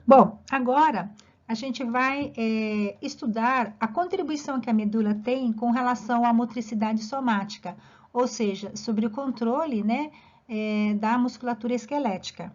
Bom, agora a gente vai estudar a contribuição que a medula tem com relação à motricidade somática, ou seja, sobre o controle, né, da musculatura esquelética.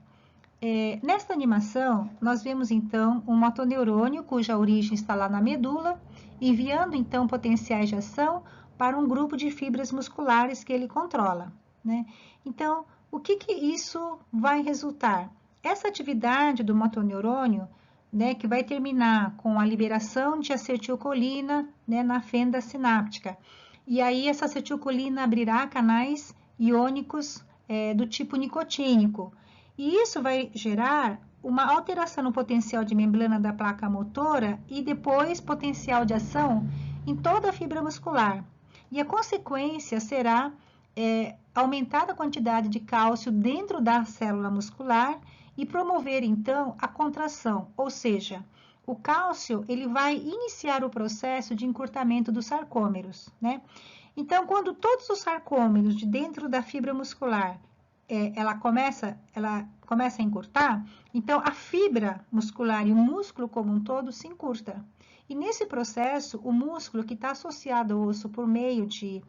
Nesta animação, nós vemos então um motoneurônio cuja origem está lá na medula, enviando então potenciais de ação para um grupo de fibras musculares que ele controla, né? Então, o que isso vai resultar? Essa atividade do motoneurônio, né, que vai terminar com a liberação de acetilcolina, né, na fenda sináptica. E aí essa acetilcolina abrirá canais iônicos do tipo nicotínico. E isso vai gerar uma alteração no potencial de membrana da placa motora e depois potencial de ação em toda a fibra muscular. E a consequência será aumentar a quantidade de cálcio dentro da célula muscular e promover então a contração, ou seja, o cálcio ele vai iniciar o processo de encurtamento dos sarcômeros, né? Então, quando todos os sarcômeros de dentro da fibra muscular ela começa a encurtar, então a fibra muscular e o músculo como um todo se encurta. E nesse processo, o músculo que está associado ao osso por meio de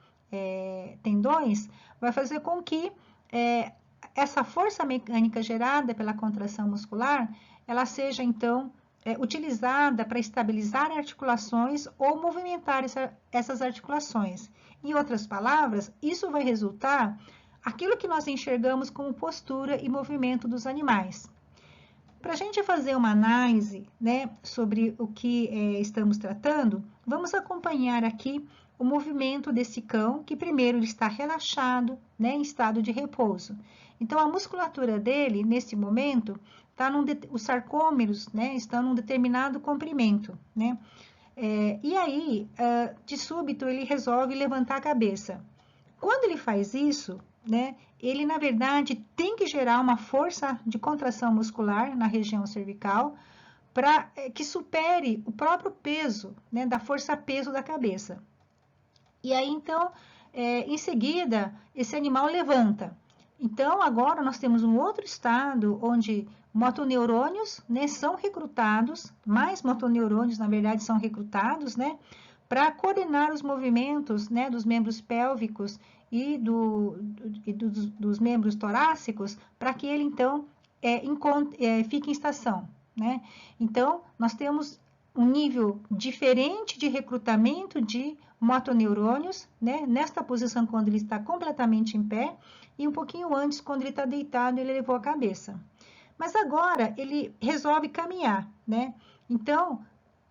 tendões vai fazer com que essa força mecânica gerada pela contração muscular, ela seja então utilizada para estabilizar articulações ou movimentar essas articulações. Em outras palavras, isso vai resultar aquilo que nós enxergamos como postura e movimento dos animais. Para a gente fazer uma análise, né, sobre o que estamos tratando, vamos acompanhar aqui o movimento desse cão, que primeiro ele está relaxado, né, em estado de repouso. Então, a musculatura dele, nesse momento, os sarcômeros, né, estão num determinado comprimento, né? E aí, de súbito, ele resolve levantar a cabeça. Quando ele faz isso, né, ele na verdade tem que gerar uma força de contração muscular na região cervical para que supere o próprio peso, né, da força-peso da cabeça. E aí então, em seguida, esse animal levanta. Então, agora nós temos um outro estado onde motoneurônios, né, são recrutados, mais motoneurônios, na verdade, são recrutados, né, para coordenar os movimentos, né, dos membros pélvicos e dos membros torácicos, para que ele, então, fique em estação, né? Então, nós temos um nível diferente de recrutamento de motoneurônios, né? Nesta posição, quando ele está completamente em pé, e um pouquinho antes, quando ele está deitado, ele levou a cabeça. Mas agora, ele resolve caminhar, né? Então,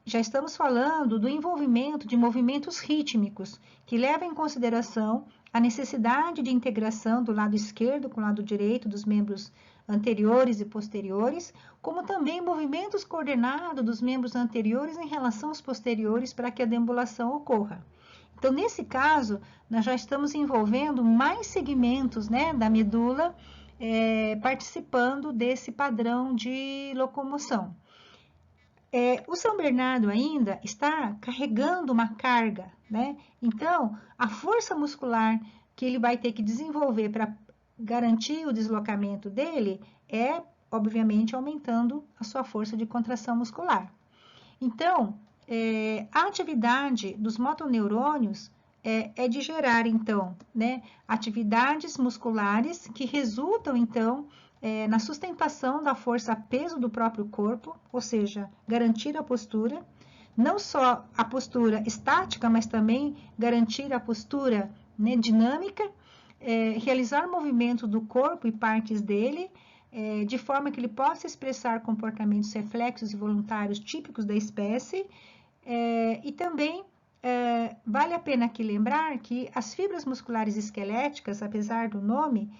já estamos falando do envolvimento de movimentos rítmicos, que levam em consideração a necessidade de integração do lado esquerdo com o lado direito dos membros anteriores e posteriores, como também movimentos coordenados dos membros anteriores em relação aos posteriores para que a deambulação ocorra. Então, nesse caso, nós já estamos envolvendo mais segmentos, né, da medula participando desse padrão de locomoção. O São Bernardo ainda está carregando uma carga, né? Então, a força muscular que ele vai ter que desenvolver para garantir o deslocamento dele obviamente, aumentando a sua força de contração muscular. Então, a atividade dos motoneurônios de gerar, então, né, atividades musculares que resultam, então, na sustentação da força-peso do próprio corpo, ou seja, garantir a postura, não só a postura estática, mas também garantir a postura, né, dinâmica, realizar movimento do corpo e partes dele, de forma que ele possa expressar comportamentos reflexos e voluntários típicos da espécie, e também vale a pena aqui lembrar que as fibras musculares esqueléticas, apesar do nome,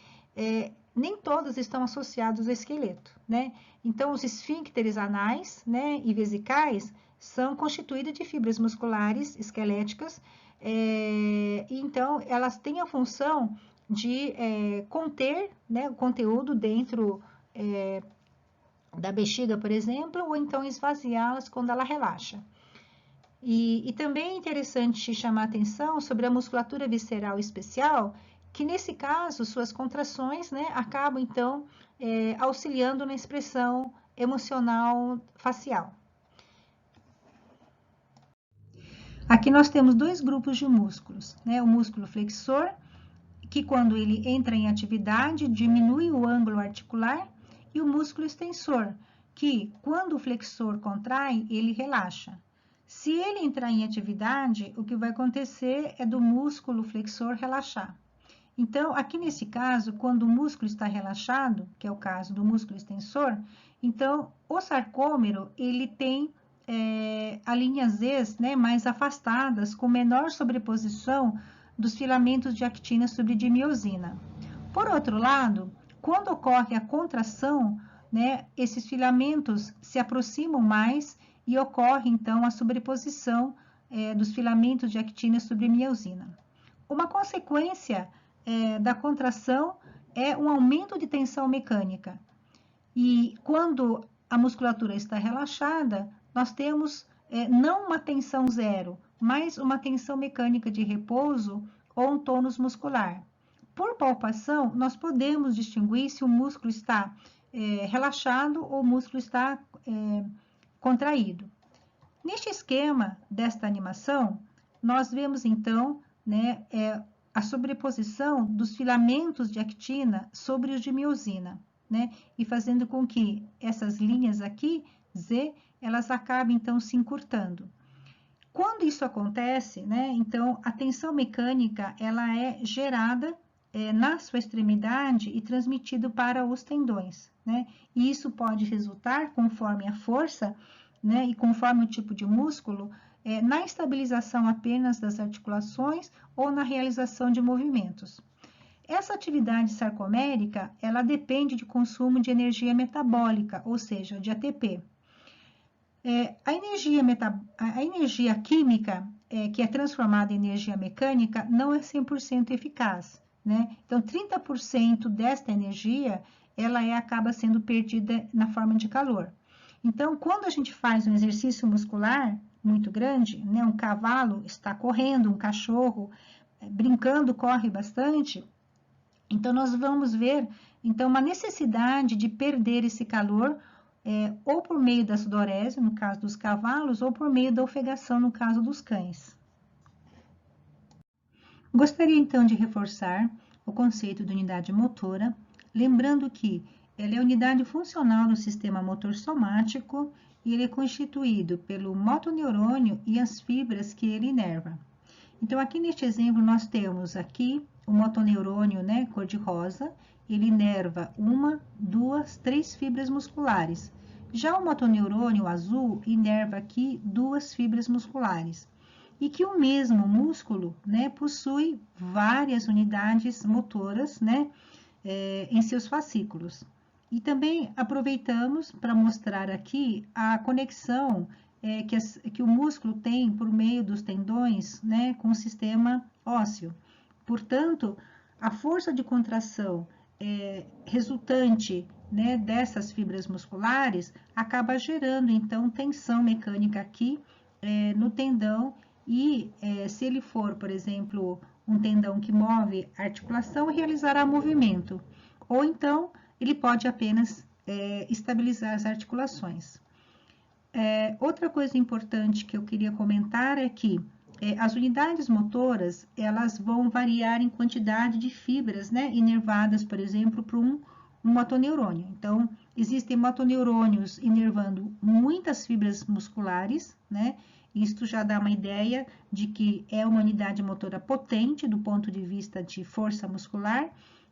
nem todas estão associadas ao esqueleto, né? Então, os esfíncteres anais, né, e vesicais são constituídas de fibras musculares esqueléticas, e então elas têm a função de conter, né, o conteúdo dentro da bexiga, por exemplo, ou então esvaziá-las quando ela relaxa. E também é interessante chamar a atenção sobre a musculatura visceral especial, que nesse caso, suas contrações, né, acabam então auxiliando na expressão emocional facial. Aqui nós temos dois grupos de músculos, né? O músculo flexor, que quando ele entra em atividade, diminui o ângulo articular, e o músculo extensor, que quando o flexor contrai, ele relaxa. Se ele entrar em atividade, o que vai acontecer é do músculo flexor relaxar. Então, aqui nesse caso, quando o músculo está relaxado, que é o caso do músculo extensor, então o sarcômero, ele tem a linha Z, né, mais afastadas, com menor sobreposição dos filamentos de actina sobre de miosina. Por outro lado, quando ocorre a contração, né, esses filamentos se aproximam mais e ocorre, então, a sobreposição dos filamentos de actina sobre miosina. Uma consequência da contração é um aumento de tensão mecânica. E quando a musculatura está relaxada, nós temos não uma tensão zero, mas uma tensão mecânica de repouso ou um tônus muscular. Por palpação, nós podemos distinguir se o músculo está relaxado ou o músculo está contraído. Neste esquema desta animação, nós vemos então, né, a sobreposição dos filamentos de actina sobre os de miosina, né, e fazendo com que essas linhas aqui, Z, elas acabem então se encurtando. Quando isso acontece, né, então a tensão mecânica ela é gerada na sua extremidade e transmitida para os tendões, né, e isso pode resultar, conforme a força, né, e conforme o tipo de músculo, na estabilização apenas das articulações ou na realização de movimentos. Essa atividade sarcomérica, ela depende de consumo de energia metabólica, ou seja, de ATP. A energia química, que é transformada em energia mecânica, não é 100% eficaz, né? Então, 30% desta energia, ela acaba sendo perdida na forma de calor. Então, quando a gente faz um exercício muscular muito grande, né, um cavalo está correndo, um cachorro brincando, corre bastante, então nós vamos ver então uma necessidade de perder esse calor ou por meio da sudorese, no caso dos cavalos, ou por meio da ofegação, no caso dos cães. Gostaria então de reforçar o conceito de unidade motora, lembrando que ela é a unidade funcional do sistema motor somático e ele é constituído pelo motoneurônio e as fibras que ele inerva. Então, aqui neste exemplo, nós temos aqui o motoneurônio, né, cor-de-rosa, ele inerva 1, 2, 3 fibras musculares. Já o motoneurônio azul inerva aqui 2 fibras musculares. E que o mesmo músculo, né, possui várias unidades motoras, né, em seus fascículos. E também aproveitamos para mostrar aqui a conexão que o músculo tem por meio dos tendões, né, com o sistema ósseo. Portanto, a força de contração resultante, né, dessas fibras musculares acaba gerando, então, tensão mecânica aqui no tendão e se ele for, por exemplo, um tendão que move a articulação, realizará movimento. Ou então, ele pode apenas estabilizar as articulações. Outra coisa importante que eu queria comentar é que as unidades motoras, elas vão variar em quantidade de fibras, né, inervadas, por exemplo, para um motoneurônio. Então, existem motoneurônios inervando muitas fibras musculares, né, isto já dá uma ideia de que é uma unidade motora potente do ponto de vista de força muscular.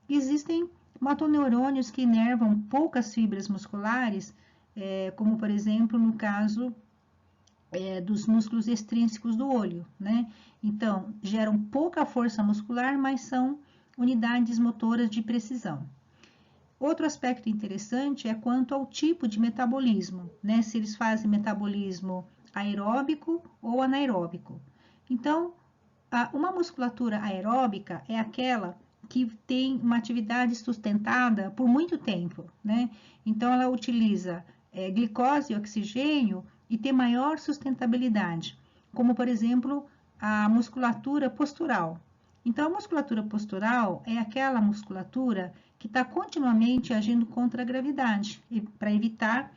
Existem motoneurônios que inervam poucas fibras musculares, como, por exemplo, no caso dos músculos extrínsecos do olho, né? Então, geram pouca força muscular, mas são unidades motoras de precisão. Outro aspecto interessante é quanto ao tipo de metabolismo, né? Se eles fazem metabolismo aeróbico ou anaeróbico. Então, uma musculatura aeróbica é aquela que tem uma atividade sustentada por muito tempo, né? Então, ela utiliza glicose e oxigênio e tem maior sustentabilidade, como, por exemplo, a musculatura postural. Então, a musculatura postural é aquela musculatura que está continuamente agindo contra a gravidade, para evitar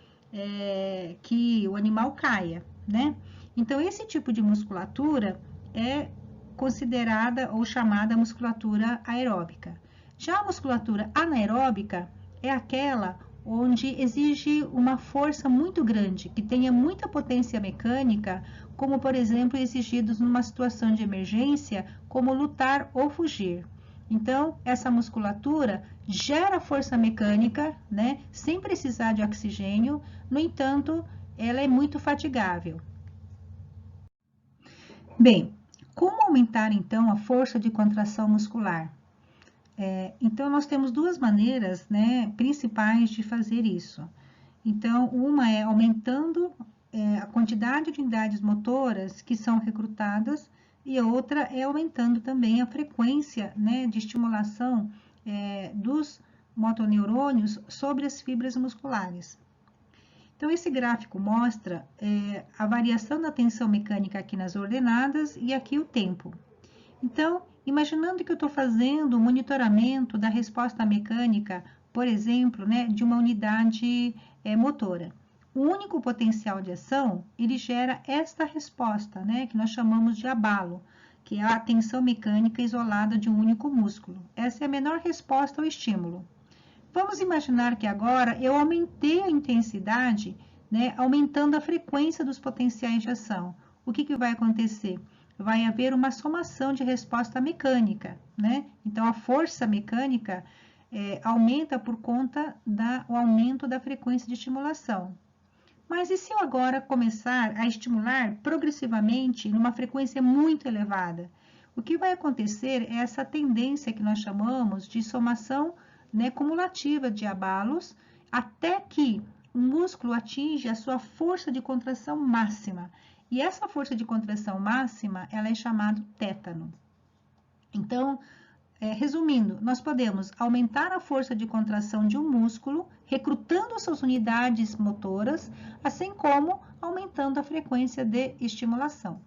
que o animal caia, né? Então, esse tipo de musculatura é considerada ou chamada musculatura aeróbica. Já a musculatura anaeróbica é aquela onde exige uma força muito grande, que tenha muita potência mecânica, como, por exemplo, exigidos numa situação de emergência, como lutar ou fugir. Então, essa musculatura gera força mecânica, né, sem precisar de oxigênio, no entanto, ela é muito fatigável. Bem, como aumentar então a força de contração muscular? Então, nós temos duas maneiras, né, principais de fazer isso. Então, uma é aumentando a quantidade de unidades motoras que são recrutadas e outra é aumentando também a frequência, né, de estimulação dos motoneurônios sobre as fibras musculares. Então, esse gráfico mostra a variação da tensão mecânica aqui nas ordenadas e aqui o tempo. Então, imaginando que eu estou fazendo um monitoramento da resposta mecânica, por exemplo, né, de uma unidade motora. O único potencial de ação, ele gera esta resposta, né, que nós chamamos de abalo, que é a tensão mecânica isolada de um único músculo. Essa é a menor resposta ao estímulo. Vamos imaginar que agora eu aumentei a intensidade, né, aumentando a frequência dos potenciais de ação. O que vai acontecer? Vai haver uma somação de resposta mecânica, né? Então, a força mecânica aumenta por conta do aumento da frequência de estimulação. Mas e se eu agora começar a estimular progressivamente numa frequência muito elevada? O que vai acontecer é essa tendência que nós chamamos de somação, né, cumulativa de abalos, até que o músculo atinge a sua força de contração máxima. E essa força de contração máxima, ela é chamada tétano. Então, resumindo, nós podemos aumentar a força de contração de um músculo, recrutando suas unidades motoras, assim como aumentando a frequência de estimulação.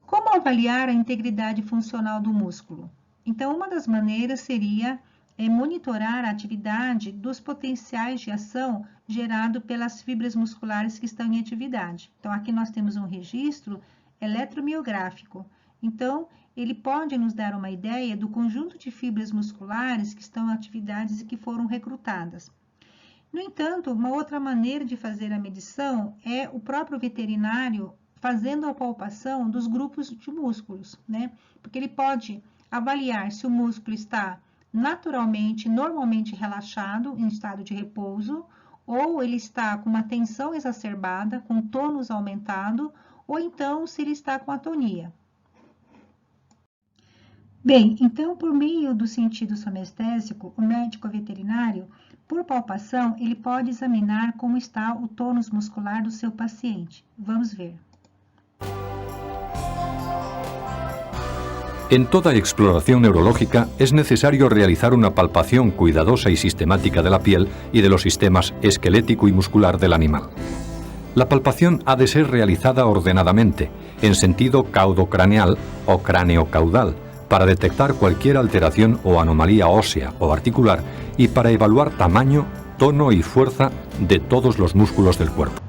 Como avaliar a integridade funcional do músculo? Então, uma das maneiras seria monitorar a atividade dos potenciais de ação gerado pelas fibras musculares que estão em atividade. Então, aqui nós temos um registro eletromiográfico. Então, ele pode nos dar uma ideia do conjunto de fibras musculares que estão em atividades e que foram recrutadas. No entanto, uma outra maneira de fazer a medição é o próprio veterinário fazendo a palpação dos grupos de músculos, né? Porque ele pode avaliar se o músculo está naturalmente, normalmente relaxado, em estado de repouso, ou ele está com uma tensão exacerbada, com tônus aumentado, ou então se ele está com atonia. Bem, então, por meio do sentido somestésico, o médico veterinário, por palpação, ele pode examinar como está o tônus muscular do seu paciente. Vamos ver. En toda exploración neurológica es necesario realizar una palpación cuidadosa y sistemática de la piel y de los sistemas esquelético y muscular del animal. La palpación ha de ser realizada ordenadamente, en sentido caudocraneal o cráneo-caudal, para detectar cualquier alteración o anomalía ósea o articular y para evaluar tamaño, tono y fuerza de todos los músculos del cuerpo.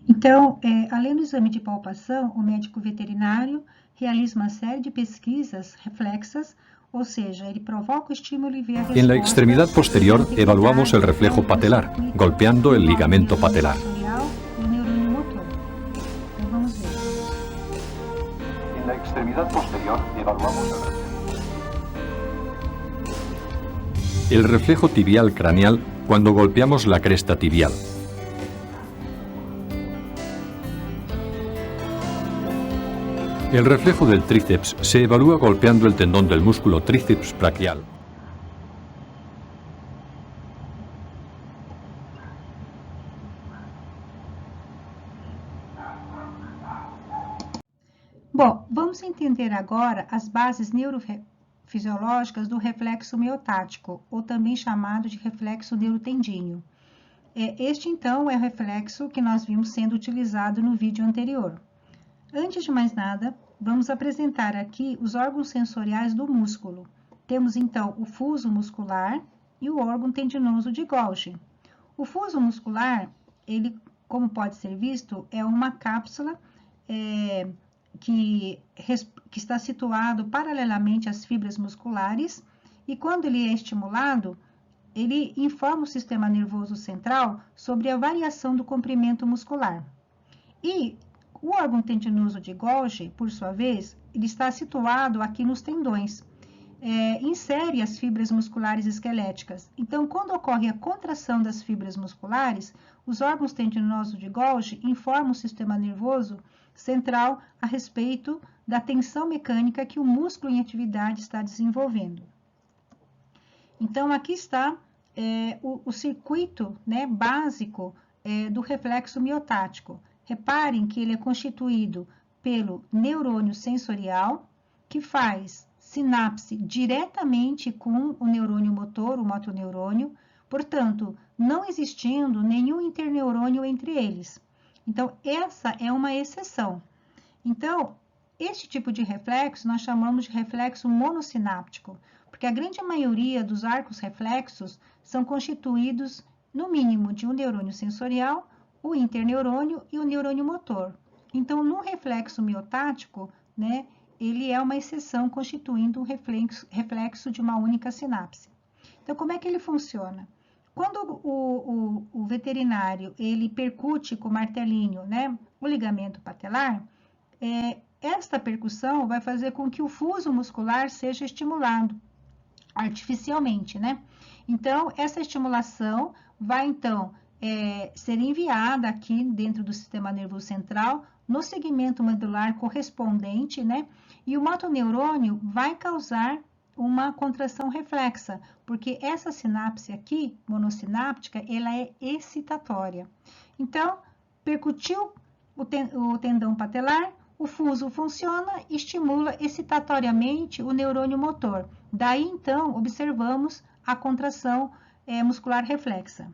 Então, além do exame de palpação, o médico veterinário realiza uma série de pesquisas reflexas, ou seja, ele provoca o estímulo e vê a resposta. En la extremidad posterior evaluamos el reflejo patelar, golpeando el ligamento patelar. En la extremidad posterior evaluamos el reflejo tibial craneal cuando golpeamos la cresta tibial. El reflejo del tríceps se evalúa golpeando el tendón del músculo tríceps braquial. Bom, vamos entender agora as bases neurofisiológicas do reflexo miotático, ou também chamado de reflexo neurotendíneo. Este, então, é o reflexo que nós vimos sendo utilizado no vídeo anterior. Antes de mais nada, vamos apresentar aqui os órgãos sensoriais do músculo. Temos, então, o fuso muscular e o órgão tendinoso de Golgi. O fuso muscular, ele, como pode ser visto, é uma cápsula que está situado paralelamente às fibras musculares, e quando ele é estimulado, ele informa o sistema nervoso central sobre a variação do comprimento muscular. E o órgão tendinoso de Golgi, por sua vez, ele está situado aqui nos tendões, insere as fibras musculares esqueléticas. Então, quando ocorre a contração das fibras musculares, os órgãos tendinosos de Golgi informam o sistema nervoso central a respeito da tensão mecânica que o músculo em atividade está desenvolvendo. Então, aqui está o circuito, né, básico do reflexo miotático. Reparem que ele é constituído pelo neurônio sensorial, que faz sinapse diretamente com o neurônio motor, o motoneurônio, portanto, não existindo nenhum interneurônio entre eles. Então, essa é uma exceção. Então, este tipo de reflexo nós chamamos de reflexo monossináptico, porque a grande maioria dos arcos reflexos são constituídos, no mínimo, de um neurônio sensorial, o interneurônio e o neurônio motor. Então, no reflexo miotático, né, ele é uma exceção constituindo um reflexo de uma única sinapse. Então, como é que ele funciona? Quando o veterinário ele percute com o martelinho, né, o ligamento patelar, esta percussão vai fazer com que o fuso muscular seja estimulado artificialmente, né? Então, essa estimulação vai, então, ser enviada aqui dentro do sistema nervoso central, no segmento medular correspondente, né? E o motoneurônio vai causar uma contração reflexa, porque essa sinapse aqui, monossináptica, ela é excitatória. Então, percutiu o tendão patelar, o fuso funciona, estimula excitatoriamente o neurônio motor. Daí, então, observamos a contração muscular reflexa.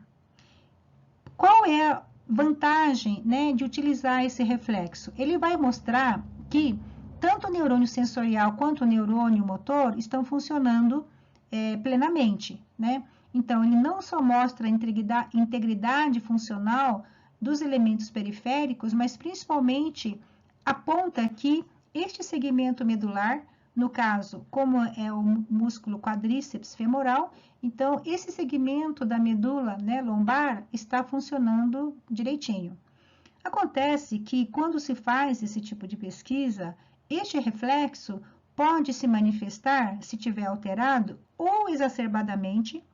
Qual é a vantagem, né, de utilizar esse reflexo? Ele vai mostrar que tanto o neurônio sensorial quanto o neurônio motor estão funcionando plenamente, né? Então, ele não só mostra a integridade funcional dos elementos periféricos, mas principalmente aponta que este segmento medular, no caso, como é o músculo quadríceps femoral, então esse segmento da medula, né, lombar está funcionando direitinho. Acontece que quando se faz esse tipo de pesquisa, este reflexo pode se manifestar, se tiver alterado, ou exacerbadamente.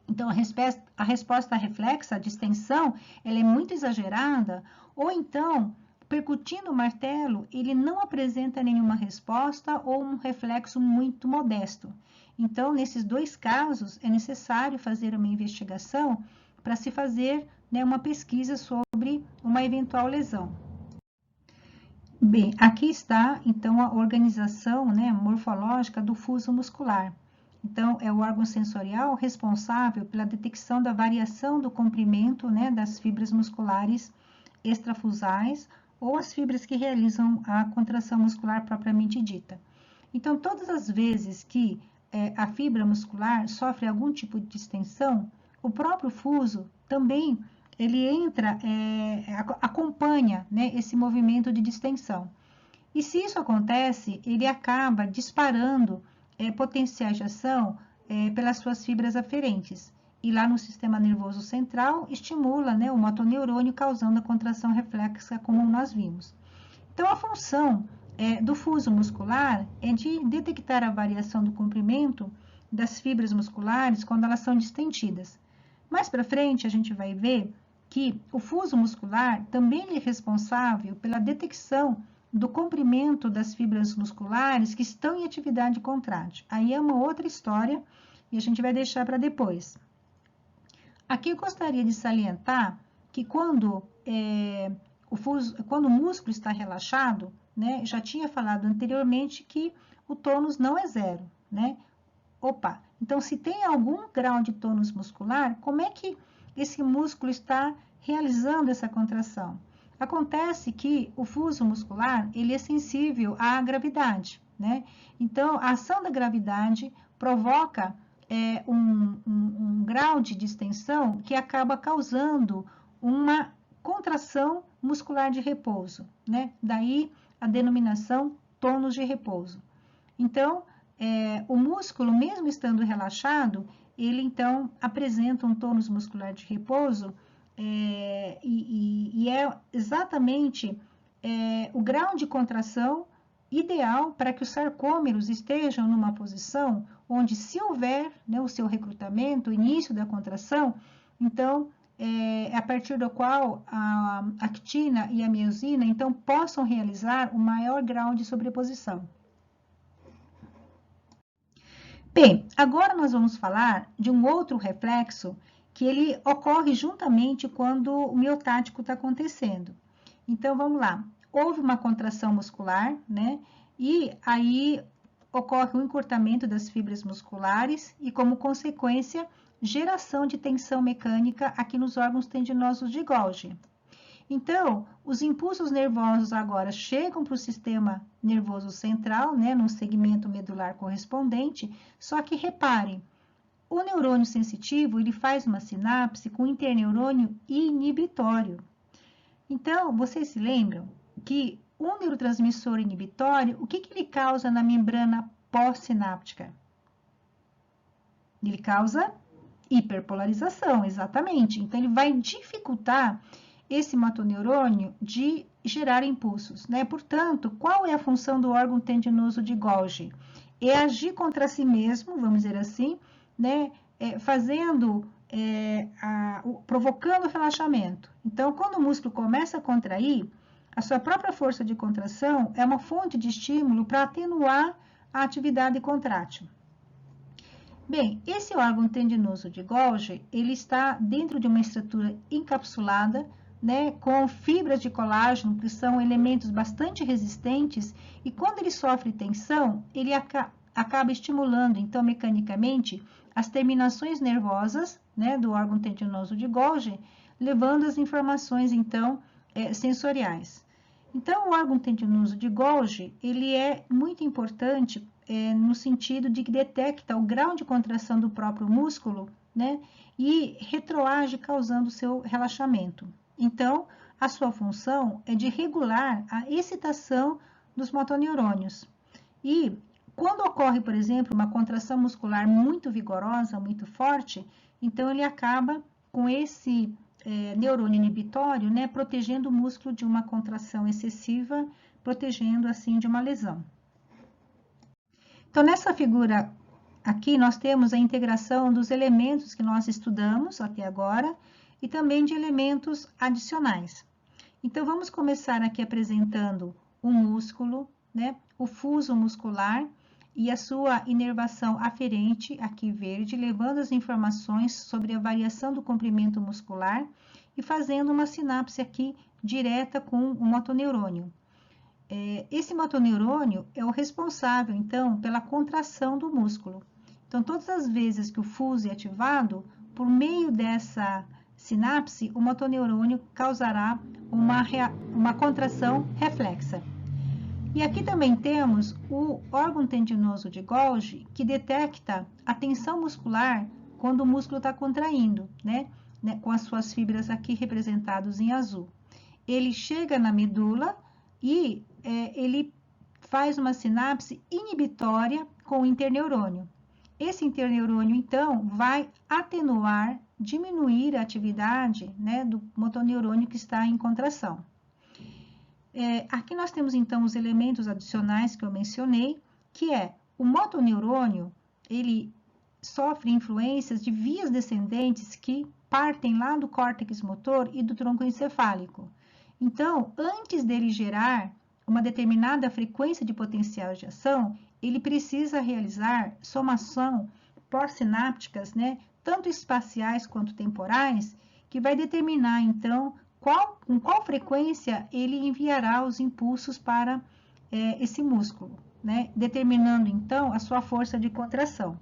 Então, a resposta reflexa, a distensão, ela é muito exagerada, ou então, percutindo o martelo, ele não apresenta nenhuma resposta ou um reflexo muito modesto. Então, nesses dois casos, é necessário fazer uma investigação para se fazer, né, uma pesquisa sobre uma eventual lesão. Bem, aqui está, então, a organização, né, morfológica do fuso muscular. Então, é o órgão sensorial responsável pela detecção da variação do comprimento, né, das fibras musculares extrafusais ou as fibras que realizam a contração muscular propriamente dita. Então, todas as vezes que a fibra muscular sofre algum tipo de distensão, o próprio fuso também ele entra, acompanha, né, esse movimento de distensão. E se isso acontece, ele acaba disparando potenciais de ação pelas suas fibras aferentes. E lá no sistema nervoso central, estimula, né, o motoneurônio, causando a contração reflexa, como nós vimos. Então, a função do fuso muscular é de detectar a variação do comprimento das fibras musculares quando elas são distendidas. Mais para frente, a gente vai ver que o fuso muscular também é responsável pela detecção do comprimento das fibras musculares que estão em atividade contrátil. Aí é uma outra história e a gente vai deixar para depois. Aqui eu gostaria de salientar que quando o músculo está relaxado, né, já tinha falado anteriormente que o tônus não é zero, né? Então se tem algum grau de tônus muscular, como é que esse músculo está realizando essa contração? Acontece que o fuso muscular, ele é sensível à gravidade, né? Então, a ação da gravidade provoca um grau de distensão que acaba causando uma contração muscular de repouso, né? Daí a denominação tônus de repouso. Então, o músculo, mesmo estando relaxado, ele então apresenta um tônus muscular de repouso e é exatamente o grau de contração ideal para que os sarcômeros estejam numa posição onde, se houver, né, o seu recrutamento, o início da contração, então, a partir do qual a actina e a miosina, então, possam realizar o maior grau de sobreposição. Bem, agora nós vamos falar de um outro reflexo que ele ocorre juntamente quando o miotático está acontecendo. Então, vamos lá. Houve uma contração muscular, né? E aí ocorre o encurtamento das fibras musculares e, como consequência, geração de tensão mecânica aqui nos órgãos tendinosos de Golgi. Então, os impulsos nervosos agora chegam para o sistema nervoso central, né, no segmento medular correspondente, só que reparem, o neurônio sensitivo, ele faz uma sinapse com interneurônio inibitório. Então, vocês se lembram que o neurotransmissor inibitório, o que ele causa na membrana pós-sináptica? Ele causa hiperpolarização, exatamente. Então, ele vai dificultar esse motoneurônio de gerar impulsos, né? Portanto, qual é a função do órgão tendinoso de Golgi? É agir contra si mesmo, vamos dizer assim, né? Provocando relaxamento. Então, quando o músculo começa a contrair, a sua própria força de contração é uma fonte de estímulo para atenuar a atividade contrátil. Bem, esse órgão tendinoso de Golgi, ele está dentro de uma estrutura encapsulada, né, com fibras de colágeno, que são elementos bastante resistentes, e quando ele sofre tensão, ele acaba estimulando, então, mecanicamente, as terminações nervosas, né, do órgão tendinoso de Golgi, levando as informações, então, sensoriais. Então, o órgão tendinoso de Golgi, ele é muito importante no sentido de que detecta o grau de contração do próprio músculo, né, e retroage causando seu relaxamento. Então, a sua função é de regular a excitação dos motoneurônios. E quando ocorre, por exemplo, uma contração muscular muito vigorosa, muito forte, então ele acaba com esse neurônio inibitório, né, protegendo o músculo de uma contração excessiva, protegendo assim de uma lesão. Então, nessa figura aqui, nós temos a integração dos elementos que nós estudamos até agora e também de elementos adicionais. Então, vamos começar aqui apresentando o músculo, né, o fuso muscular e a sua inervação aferente, aqui verde, levando as informações sobre a variação do comprimento muscular e fazendo uma sinapse aqui direta com o motoneurônio. Esse motoneurônio é o responsável, então, pela contração do músculo. Então, todas as vezes que o fuso é ativado, por meio dessa sinapse, o motoneurônio causará uma contração reflexa. E aqui também temos o órgão tendinoso de Golgi, que detecta a tensão muscular quando o músculo está contraindo, né? Com as suas fibras aqui representadas em azul. Ele chega na medula e ele faz uma sinapse inibitória com o interneurônio. Esse interneurônio, então, vai atenuar, diminuir a atividade, né, do motoneurônio que está em contração. Aqui nós temos, então, os elementos adicionais que eu mencionei, que é o motoneurônio, ele sofre influências de vias descendentes que partem lá do córtex motor e do tronco encefálico. Então, antes dele gerar uma determinada frequência de potencial de ação, ele precisa realizar somação pós-sinápticas, né, tanto espaciais quanto temporais, que vai determinar, então, com qual frequência ele enviará os impulsos para esse músculo, né, determinando, então, a sua força de contração.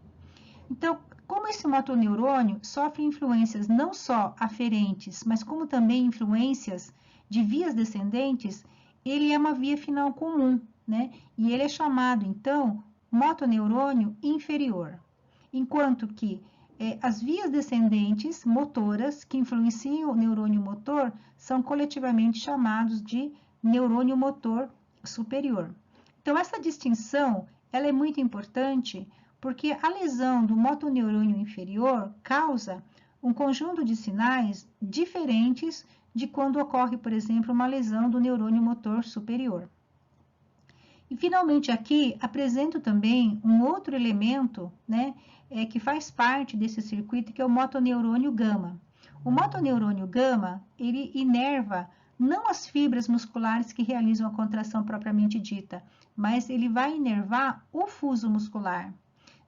Então, como esse motoneurônio sofre influências não só aferentes, mas como também influências de vias descendentes, ele é uma via final comum, né? E ele é chamado, então, motoneurônio inferior. enquanto que as vias descendentes motoras que influenciam o neurônio motor são coletivamente chamados de neurônio motor superior. Então, essa distinção ela é muito importante porque a lesão do motoneurônio inferior causa um conjunto de sinais diferentes de quando ocorre, por exemplo, uma lesão do neurônio motor superior. E, finalmente, aqui apresento também um outro elemento, né, que faz parte desse circuito, que é o motoneurônio gama. O motoneurônio gama, ele inerva não as fibras musculares que realizam a contração propriamente dita, mas ele vai inervar o fuso muscular,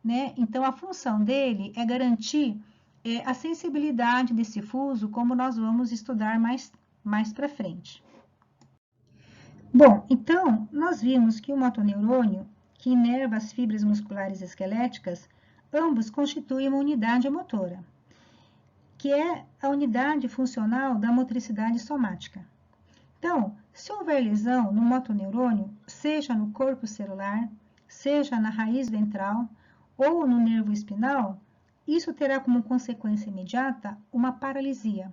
né? Então, a função dele é garantir a sensibilidade desse fuso, como nós vamos estudar mais para frente. Bom, então, nós vimos que o motoneurônio, que inerva as fibras musculares esqueléticas, ambos constituem uma unidade motora, que é a unidade funcional da motricidade somática. Então, se houver lesão no motoneurônio, seja no corpo celular, seja na raiz ventral ou no nervo espinal, isso terá como consequência imediata uma paralisia.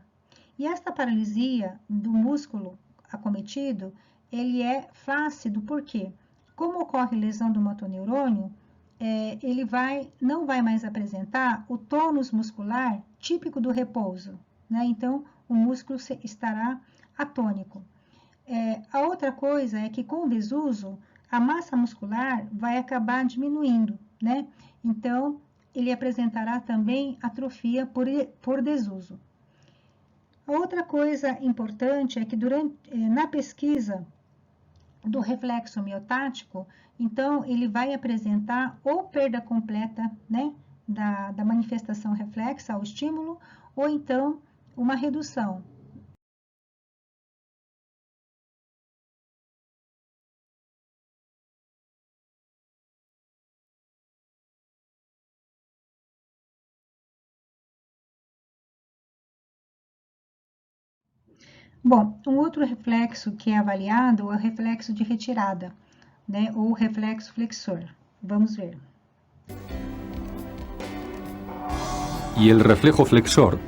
E esta paralisia do músculo acometido, ele é flácido, porque, como ocorre lesão do motoneurônio, ele não vai mais apresentar o tônus muscular típico do repouso, né? Então, o músculo estará atônico. A outra coisa é que, com o desuso, a massa muscular vai acabar diminuindo, né? Então, ele apresentará também atrofia por desuso. A outra coisa importante é que na pesquisa do reflexo miotático, então ele vai apresentar ou perda completa, né, da manifestação reflexa ao estímulo, ou então uma redução. Bom, um outro reflexo que é avaliado é o reflexo de retirada, né, ou reflexo flexor. Vamos ver. Y el reflejo flexor.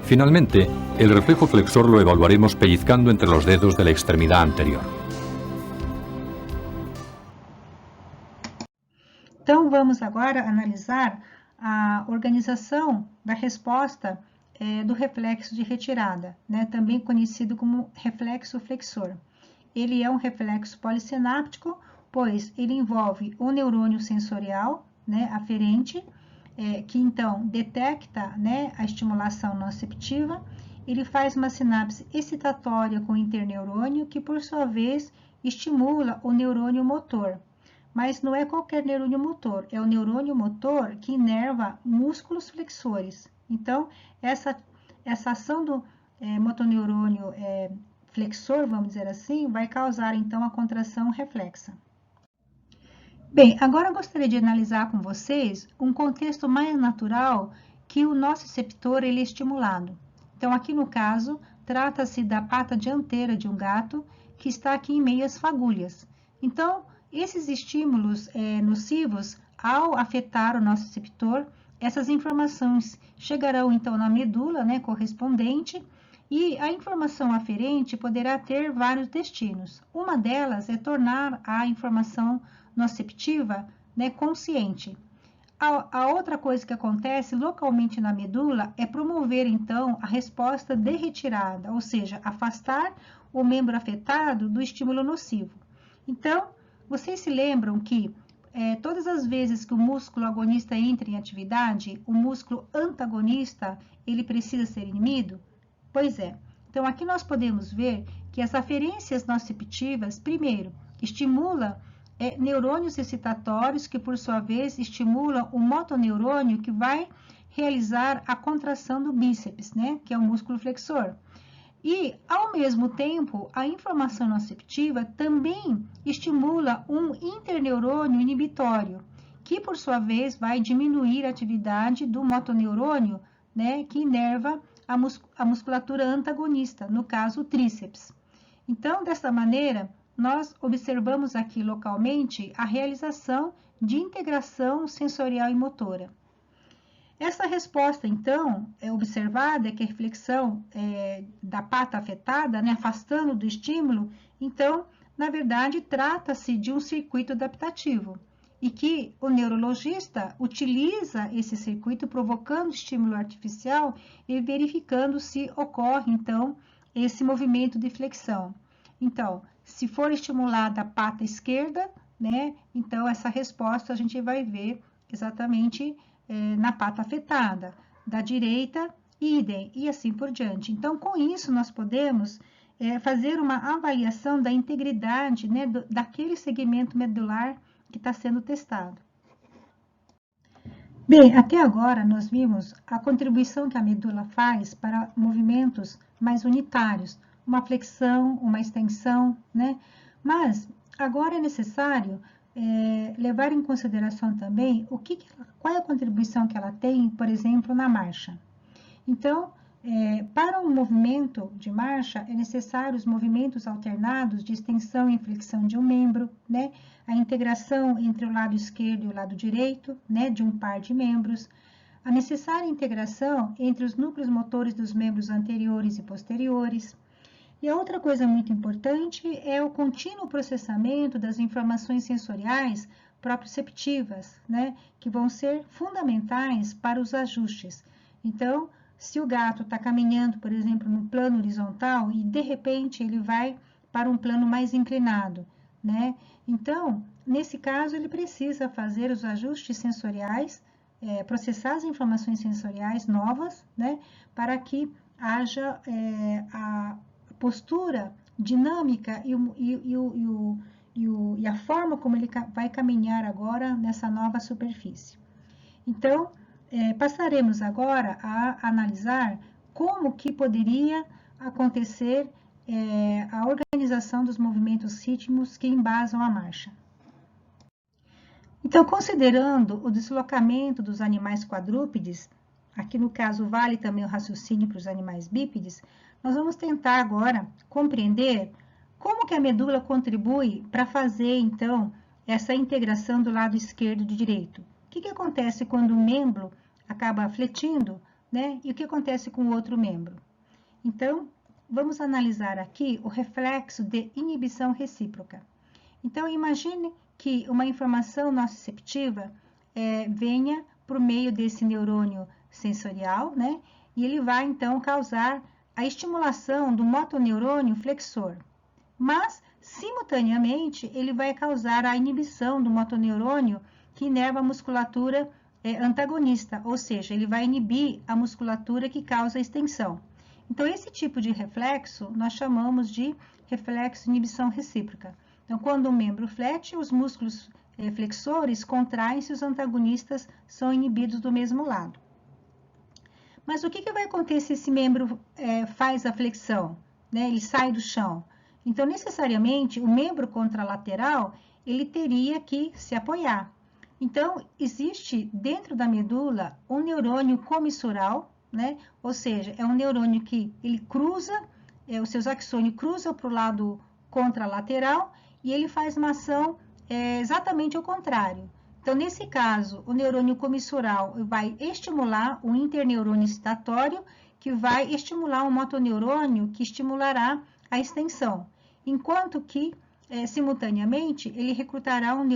Finalmente, el reflejo flexor lo evaluaremos pellizcando entre los dedos de la extremidad anterior. Então, vamos agora analisar a organização da resposta do reflexo de retirada, né, também conhecido como reflexo flexor. Ele é um reflexo polissináptico, pois ele envolve o neurônio sensorial, né, aferente, que então detecta, né, a estimulação nociceptiva. Ele faz uma sinapse excitatória com o interneurônio, que por sua vez estimula o neurônio motor. Mas não é qualquer neurônio motor, é o neurônio motor que inerva músculos flexores. Então, essa ação do motoneurônio flexor, vamos dizer assim, vai causar então a contração reflexa. Bem, agora eu gostaria de analisar com vocês um contexto mais natural que o nociceptor ele é estimulado. Então, aqui no caso, trata-se da pata dianteira de um gato que está aqui em meio às fagulhas. Então, esses estímulos nocivos, ao afetar o nociceptor, essas informações chegarão então na medula, né, correspondente, e a informação aferente poderá ter vários destinos. Uma delas é tornar a informação nociceptiva, né, consciente. A outra coisa que acontece localmente na medula é promover, então, a resposta de retirada, ou seja, afastar o membro afetado do estímulo nocivo. Então, vocês se lembram que todas as vezes que o músculo agonista entra em atividade, o músculo antagonista, ele precisa ser inibido? Pois é. Então, aqui nós podemos ver que as aferências nociceptivas, primeiro, estimula neurônios excitatórios, que por sua vez estimulam o motoneurônio, que vai realizar a contração do bíceps, né, que é o músculo flexor. E, ao mesmo tempo, a informação nociceptiva também estimula um interneurônio inibitório, que, por sua vez, vai diminuir a atividade do motoneurônio, né, que inerva a musculatura antagonista, no caso, o tríceps. Então, dessa maneira, nós observamos aqui localmente a realização de integração sensorial e motora. Essa resposta, então, observada é que a reflexão da pata afetada, né, afastando do estímulo, então, na verdade, trata-se de um circuito adaptativo e que o neurologista utiliza esse circuito provocando estímulo artificial e verificando se ocorre, então, esse movimento de flexão. Então, se for estimulada a pata esquerda, né, então essa resposta a gente vai ver exatamente na pata afetada, da direita, idem, e assim por diante. Então, com isso, nós podemos fazer uma avaliação da integridade, né, daquele segmento medular que está sendo testado. Bem, até agora nós vimos a contribuição que a medula faz para movimentos mais unitários, uma flexão, uma extensão, né? Mas agora é necessário levar em consideração também qual é a contribuição que ela tem, por exemplo, na marcha. Então, para um movimento de marcha, é necessário os movimentos alternados de extensão e flexão de um membro, né? A integração entre o lado esquerdo e o lado direito, né? De um par de membros, a necessária integração entre os núcleos motores dos membros anteriores e posteriores. E a outra coisa muito importante é o contínuo processamento das informações sensoriais proprioceptivas, né? Que vão ser fundamentais para os ajustes. Então, se o gato está caminhando, por exemplo, no plano horizontal e de repente ele vai para um plano mais inclinado, né? Então, nesse caso, ele precisa fazer os ajustes sensoriais, processar as informações sensoriais novas, né? Para que haja a postura dinâmica e a forma como ele vai caminhar agora nessa nova superfície. Então, passaremos agora a analisar como que poderia acontecer a organização dos movimentos rítmicos que embasam a marcha. Então, considerando o deslocamento dos animais quadrúpedes, aqui no caso vale também o raciocínio para os animais bípedes, nós vamos tentar agora compreender como que a medula contribui para fazer, então, essa integração do lado esquerdo e do direito. O que acontece quando um membro acaba fletindo, né? E o que acontece com o outro membro? Então, vamos analisar aqui o reflexo de inibição recíproca. Então, imagine que uma informação nociceptiva venha por meio desse neurônio sensorial, né? E ele vai, então, causar a estimulação do motoneurônio flexor. Mas, simultaneamente, ele vai causar a inibição do motoneurônio que inerva a musculatura antagonista, ou seja, ele vai inibir a musculatura que causa a extensão. Então, esse tipo de reflexo nós chamamos de reflexo de inibição recíproca. Então, quando um membro flete, os músculos flexores contraem-se e os antagonistas são inibidos do mesmo lado. Mas o que vai acontecer se esse membro faz a flexão, né? Ele sai do chão? Então, necessariamente, o membro contralateral, ele teria que se apoiar. Então, existe dentro da medula um neurônio comissural, né? Ou seja, é um neurônio que ele cruza, os seus axônios cruzam para o lado contralateral e ele faz uma ação exatamente ao contrário. Então, nesse caso, o neurônio comissural vai estimular o interneurônio excitatório, que vai estimular o motoneurônio, que estimulará a extensão. Enquanto que, simultaneamente, ele recrutará um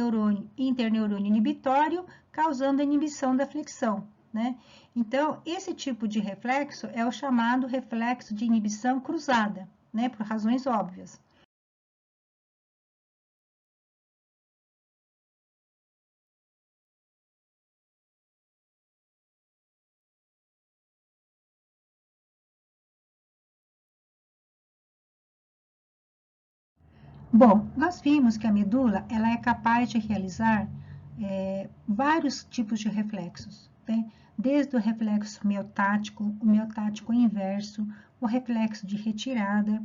interneurônio inibitório, causando a inibição da flexão, né? Então, esse tipo de reflexo é o chamado reflexo de inibição cruzada, né? Por razões óbvias. Bom, nós vimos que a medula ela é capaz de realizar vários tipos de reflexos, né? Desde o reflexo miotático, o miotático inverso, o reflexo de retirada,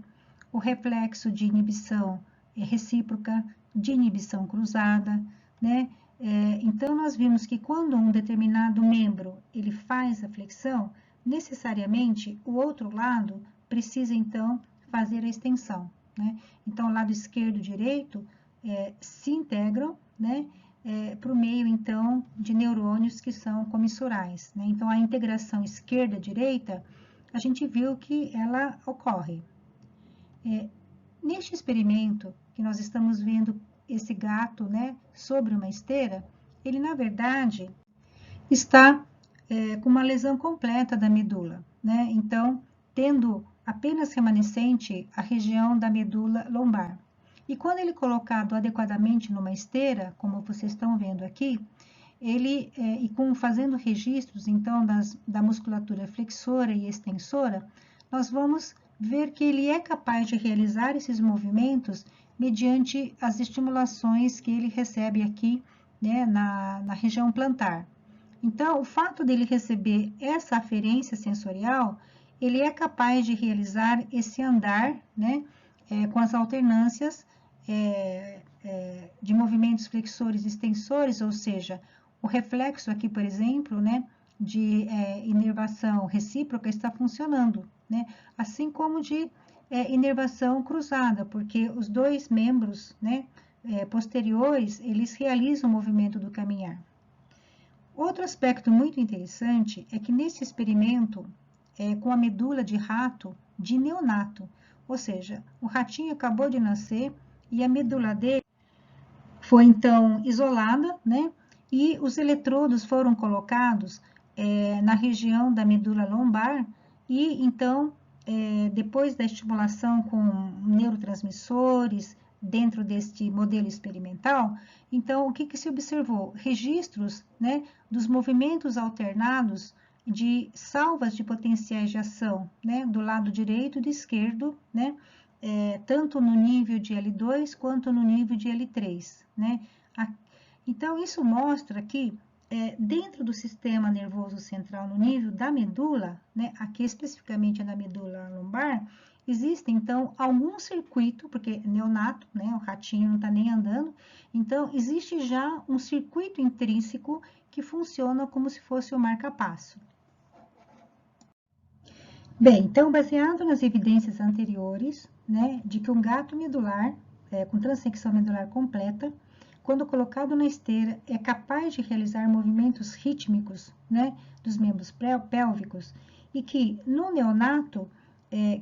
o reflexo de inibição recíproca, de inibição cruzada, né? Então, nós vimos que quando um determinado membro ele faz a flexão, necessariamente o outro lado precisa, então, fazer a extensão. né? Então, o lado esquerdo e direito se integram, né? Para o meio, então, de neurônios que são comissurais, né? Então, a integração esquerda-direita, a gente viu que ela ocorre. Neste experimento, que nós estamos vendo esse gato, né, sobre uma esteira, ele, na verdade, está com uma lesão completa da medula, né? Então, tendo apenas remanescente a região da medula lombar. E quando ele é colocado adequadamente numa esteira, como vocês estão vendo aqui, ele, fazendo registros, então, da musculatura flexora e extensora, nós vamos ver que ele é capaz de realizar esses movimentos mediante as estimulações que ele recebe aqui, né, na região plantar. Então, o fato dele receber essa aferência sensorial, ele é capaz de realizar esse andar, né, com as alternâncias de movimentos flexores e extensores, ou seja, o reflexo aqui, por exemplo, né, de inervação recíproca está funcionando, né, assim como de inervação cruzada, porque os dois membros, né, posteriores, eles realizam o movimento do caminhar. Outro aspecto muito interessante é que nesse experimento, com a medula de rato de neonato, ou seja, o ratinho acabou de nascer e a medula dele foi então isolada, né? E os eletrodos foram colocados na região da medula lombar e então, depois da estimulação com neurotransmissores, dentro deste modelo experimental, então, o que se observou? Registros, né, dos movimentos alternados de salvas de potenciais de ação, né, do lado direito e do esquerdo, né, tanto no nível de L2 quanto no nível de L3, né. Então, isso mostra que, dentro do sistema nervoso central, no nível da medula, né, aqui especificamente na medula lombar, existe, então, algum circuito, porque neonato, né, o ratinho não está nem andando, então, existe já um circuito intrínseco que funciona como se fosse o marca-passo. Bem, então, baseado nas evidências anteriores, né, de que um gato medular, com transecção medular completa, quando colocado na esteira, é capaz de realizar movimentos rítmicos, né, dos membros pélvicos, e que no neonato,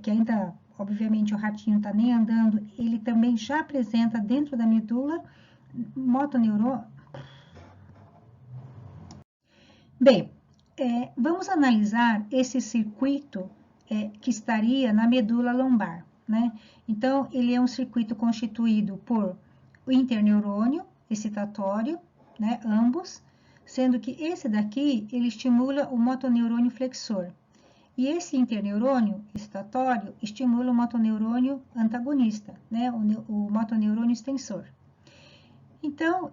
que ainda, obviamente, o ratinho não está nem andando, ele também já apresenta dentro da medula motoneurônio. Bem, vamos analisar esse circuito que estaria na medula lombar, né? Então, ele é um circuito constituído por o interneurônio excitatório, né, ambos, sendo que esse daqui, ele estimula o motoneurônio flexor. E esse interneurônio excitatório estimula o motoneurônio antagonista, né, o motoneurônio extensor. Então,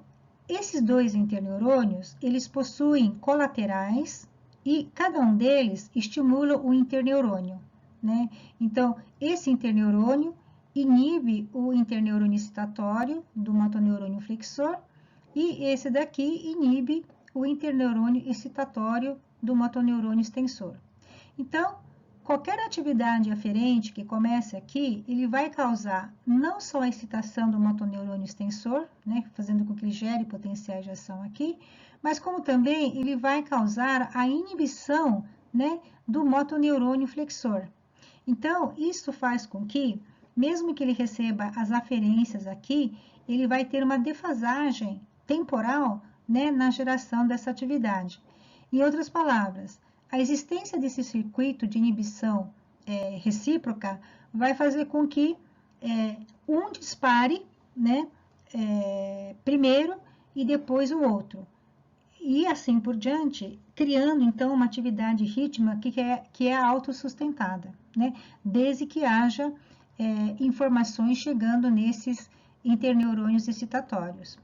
esses dois interneurônios, eles possuem colaterais e cada um deles estimula o interneurônio, né? Então, esse interneurônio inibe o interneurônio excitatório do motoneurônio flexor e esse daqui inibe o interneurônio excitatório do motoneurônio extensor. Então, qualquer atividade aferente que comece aqui, ele vai causar não só a excitação do motoneurônio extensor, né, fazendo com que ele gere potenciais de ação aqui, mas como também ele vai causar a inibição, né, do motoneurônio flexor. Então, isso faz com que, mesmo que ele receba as aferências aqui, ele vai ter uma defasagem temporal, né, na geração dessa atividade. Em outras palavras, a existência desse circuito de inibição recíproca vai fazer com que um dispare, né, primeiro e depois o outro. E assim por diante, criando então uma atividade rítmica que é autossustentada, né, desde que haja informações chegando nesses interneurônios excitatórios.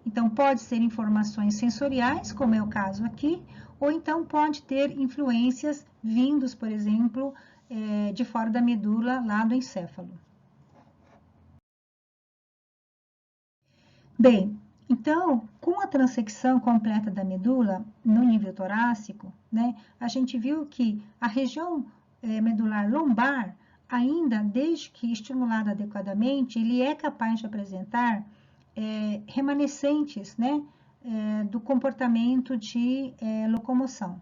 Então, pode ser informações sensoriais, como é o caso aqui, ou então pode ter influências vindos, por exemplo, de fora da medula, lá do encéfalo. Bem, então, com a transecção completa da medula, no nível torácico, né, a gente viu que a região medular lombar, ainda desde que estimulado adequadamente, ele é capaz de apresentar remanescentes, né, do comportamento de locomoção.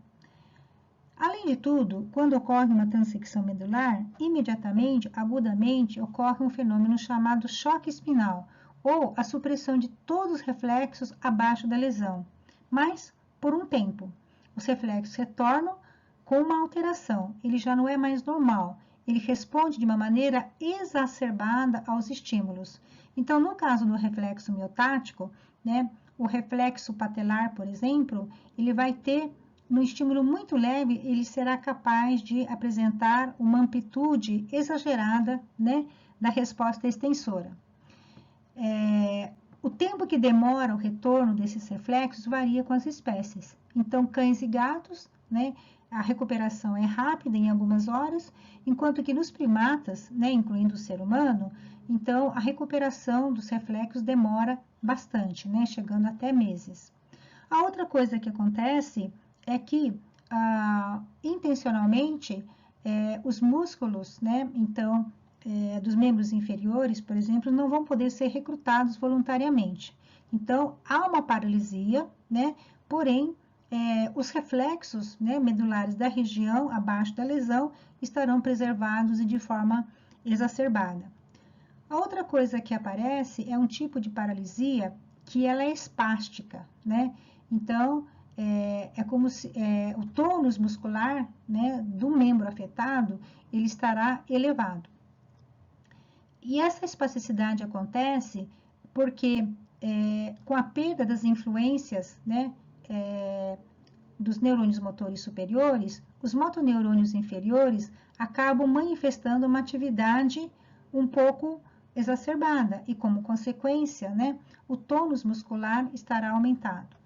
Além de tudo, quando ocorre uma transecção medular, imediatamente, agudamente, ocorre um fenômeno chamado choque espinal, ou a supressão de todos os reflexos abaixo da lesão, mas por um tempo. Os reflexos retornam com uma alteração, ele já não é mais normal, ele responde de uma maneira exacerbada aos estímulos. Então, no caso do reflexo miotático, né, o reflexo patelar, por exemplo, ele vai ter, no estímulo muito leve, ele será capaz de apresentar uma amplitude exagerada, né, da resposta extensora. O tempo que demora o retorno desses reflexos varia com as espécies. Então, cães e gatos, né, a recuperação é rápida em algumas horas, enquanto que nos primatas, né, incluindo o ser humano, então a recuperação dos reflexos demora bastante, né, chegando até meses. A outra coisa que acontece é que, intencionalmente, os músculos, né, então, dos membros inferiores, por exemplo, não vão poder ser recrutados voluntariamente. Então, há uma paralisia, né, porém, os reflexos, né, medulares da região abaixo da lesão estarão preservados e de forma exacerbada. A outra coisa que aparece é um tipo de paralisia que ela é espástica, né? Então, é como se o tônus muscular, né, do membro afetado, ele estará elevado. E essa espasticidade acontece porque, com a perda das influências, né, dos neurônios motores superiores, os motoneurônios inferiores acabam manifestando uma atividade um pouco exacerbada e, como consequência, né, o tônus muscular estará aumentado.